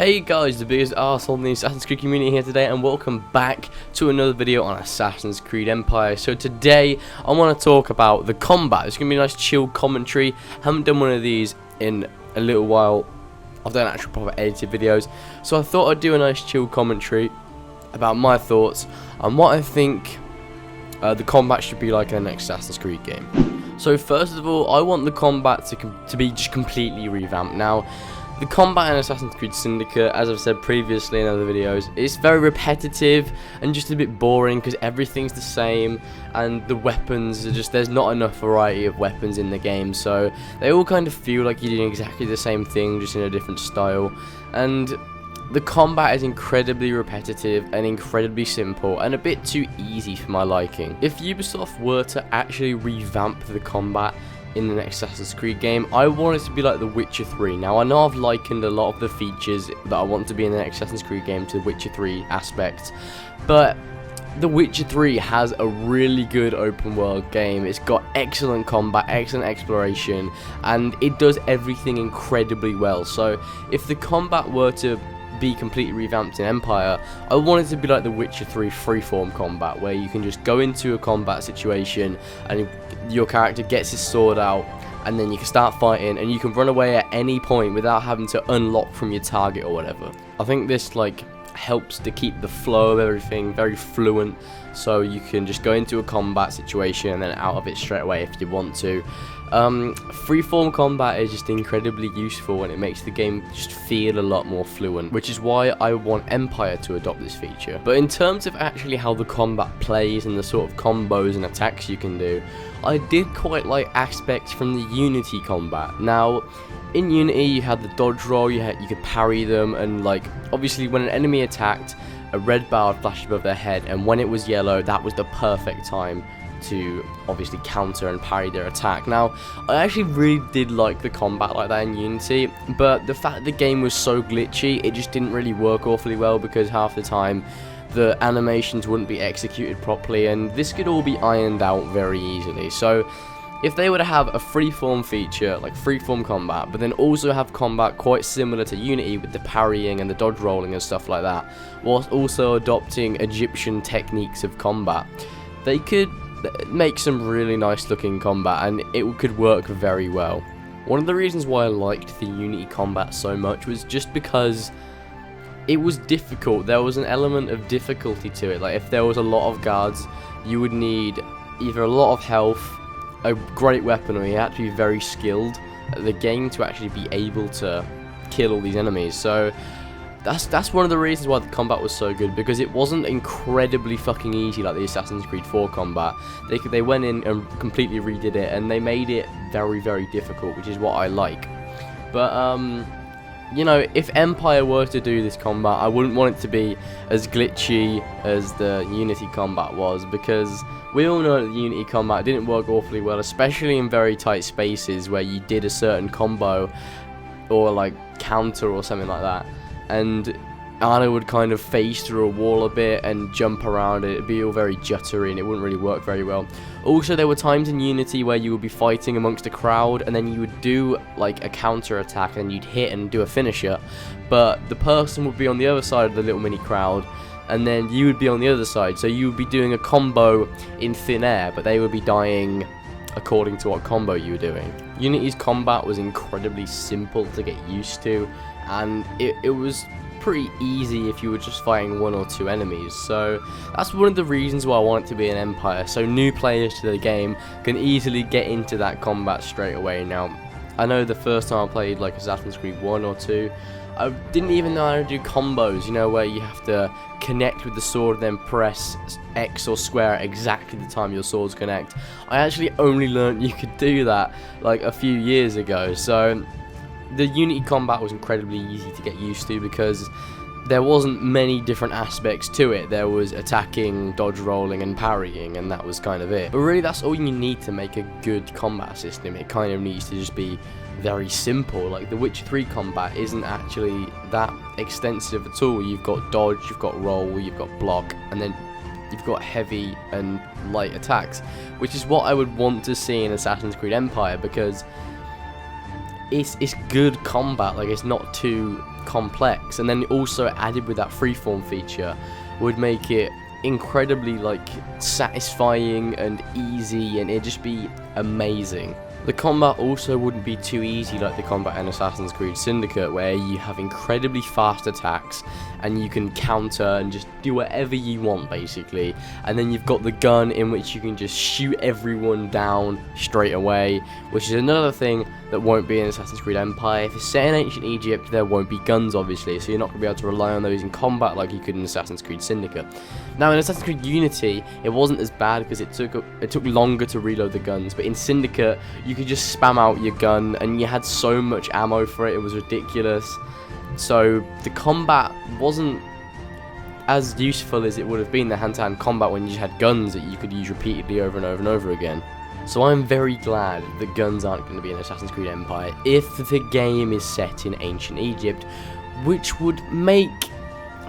Hey guys, the biggest arsehole in the Assassin's Creed community here today, and welcome back to another video on Assassin's Creed Empire. So today, I want to talk about the combat. It's going to be a nice chill commentary. Haven't done one of these in a little while. I've done actual proper edited videos. So I thought I'd do a nice chill commentary about my thoughts on what I think the combat should be like in the next Assassin's Creed game. So first of all, I want the combat to be just completely revamped. Now, the combat in Assassin's Creed Syndicate, as I've said previously in other videos, is very repetitive and just a bit boring because everything's the same and the weapons are just, there's not enough variety of weapons in the game, so they all kind of feel like you're doing exactly the same thing, just in a different style. And the combat is incredibly repetitive and incredibly simple and a bit too easy for my liking. If Ubisoft were to actually revamp the combat in the next Assassin's Creed game, I want it to be like The Witcher 3. Now, I know I've likened a lot of the features that I want to be in the next Assassin's Creed game to The Witcher 3 aspects, but The Witcher 3 has a really good open world game. It's got excellent combat, excellent exploration, and it does everything incredibly well. So if the combat were to be completely revamped in Empire, I want it to be like The Witcher 3 freeform combat, where you can just go into a combat situation and your character gets his sword out and then you can start fighting and you can run away at any point without having to unlock from your target or whatever. I think this helps to keep the flow of everything very fluent, so you can just go into a combat situation and then out of it straight away if you want to. Freeform combat is just incredibly useful and it makes the game just feel a lot more fluent, which is why I want Empire to adopt this feature. But in terms of actually how the combat plays and the sort of combos and attacks you can do, I did quite like aspects from the Unity combat. Now, in Unity you had the dodge roll, you could parry them, and obviously when an enemy attacked, a red bar would flash above their head, and when it was yellow, that was the perfect time to obviously counter and parry their attack. Now, I actually really did like the combat like that in Unity, but the fact the game was so glitchy, it just didn't really work awfully well because half the time the animations wouldn't be executed properly, and this could all be ironed out very easily. So if they were to have a freeform feature, like freeform combat, but then also have combat quite similar to Unity with the parrying and the dodge rolling and stuff like that, whilst also adopting Egyptian techniques of combat, they could make some really nice looking combat and it could work very well. One of the reasons why I liked the Unity combat so much was just because it was difficult. There was an element of difficulty to it. Like, if there was a lot of guards, you would need either a lot of health, a great weapon, or you had to be very skilled at the game to actually be able to kill all these enemies. So that's one of the reasons why the combat was so good, because it wasn't incredibly fucking easy like the Assassin's Creed 4 combat. They went in and completely redid it, and they made it very, very difficult, which is what I like. But you know, if Empire were to do this combat, I wouldn't want it to be as glitchy as the Unity combat was, because we all know that the Unity combat didn't work awfully well, especially in very tight spaces where you did a certain combo or counter or something like that, and Anna would kind of phase through a wall a bit and jump around it. It'd be all very juttery and it wouldn't really work very well. Also, there were times in Unity where you would be fighting amongst a crowd and then you would do a counter attack and you'd hit and do a finisher, but the person would be on the other side of the little mini crowd and then you would be on the other side, so you would be doing a combo in thin air, but they would be dying according to what combo you were doing. Unity's combat was incredibly simple to get used to, and it was pretty easy if you were just fighting one or two enemies. So that's one of the reasons why I want it to be an Empire, so new players to the game can easily get into that combat straight away. Now, I know the first time I played Assassin's Creed 1 or 2, I didn't even know how to do combos, you know, where you have to connect with the sword then press X or square at exactly the time your swords connect. I actually only learned you could do that a few years ago. So the Unity combat was incredibly easy to get used to because there wasn't many different aspects to it. There was attacking, dodge rolling, and parrying, and that was kind of it. But really, that's all you need to make a good combat system. It kind of needs to just be very simple. The Witcher 3 combat isn't actually that extensive at all. You've got dodge, you've got roll, you've got block, and then you've got heavy and light attacks, which is what I would want to see in Assassin's Creed Empire, because it's good combat. It's not too complex, and then also added with that freeform feature would make it incredibly like satisfying and easy, and it'd just be amazing. The combat also wouldn't be too easy like the combat in Assassin's Creed Syndicate, where you have incredibly fast attacks and you can counter and just do whatever you want basically, and then you've got the gun in which you can just shoot everyone down straight away, which is another thing that won't be in Assassin's Creed Empire. If it's set in ancient Egypt, there won't be guns obviously, so you're not going to be able to rely on those in combat like you could in Assassin's Creed Syndicate. Now in Assassin's Creed Unity it wasn't as bad because it took longer to reload the guns, but in Syndicate you could just spam out your gun and you had so much ammo for it, it was ridiculous. So the combat wasn't as useful as it would have been, the hand-to-hand combat, when you just had guns that you could use repeatedly over and over and over again. So I'm very glad that guns aren't going to be in Assassin's Creed Empire if the game is set in ancient Egypt, which would make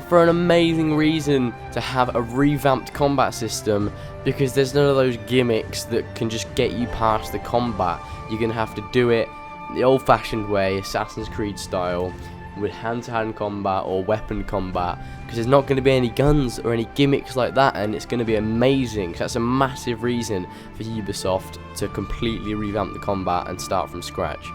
for an amazing reason to have a revamped combat system, because there's none of those gimmicks that can just get you past the combat. You're going to have to do it the old-fashioned way, Assassin's Creed style, with hand-to-hand combat or weapon combat, because there's not going to be any guns or any gimmicks like that, and it's going to be amazing. So that's a massive reason for Ubisoft to completely revamp the combat and start from scratch.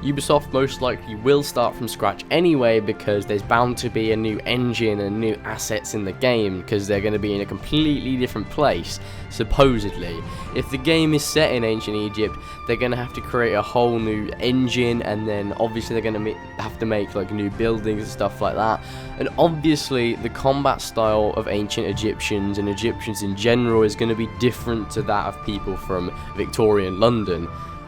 Ubisoft most likely will start from scratch anyway, because there's bound to be a new engine and new assets in the game, because they're going to be in a completely different place, supposedly. If the game is set in ancient Egypt, they're going to have to create a whole new engine, and then obviously they're going to have to make like new buildings and stuff like that. And obviously the combat style of ancient Egyptians and Egyptians in general is going to be different to that of people from Victorian London.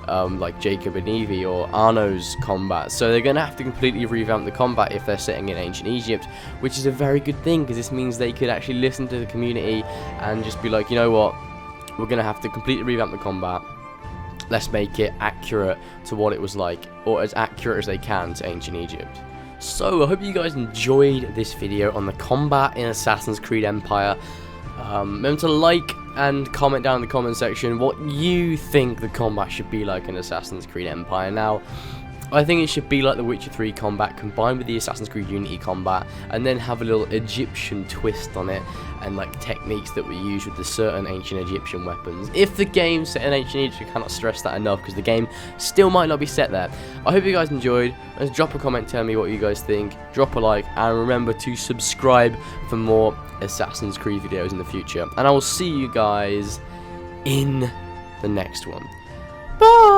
Like Jacob and Evie or Arno's combat. So they're going to have to completely revamp the combat if they're setting in ancient Egypt, which is a very good thing, because this means they could actually listen to the community and just be like, you know what, we're going to have to completely revamp the combat. Let's make it accurate to what it was like, or as accurate as they can to ancient Egypt. So I hope you guys enjoyed this video on the combat in Assassin's Creed Empire. Remember to like and comment down in the comment section what you think the combat should be like in Assassin's Creed Empire. Now, I think it should be like the Witcher 3 combat combined with the Assassin's Creed Unity combat, and then have a little Egyptian twist on it, and like techniques that were used with the certain ancient Egyptian weapons. If the game's set in ancient Egypt, I cannot stress that enough, because the game still might not be set there. I hope you guys enjoyed. Let's drop a comment, tell me what you guys think, drop a like, and remember to subscribe for more Assassin's Creed videos in the future. And I will see you guys in the next one. Bye!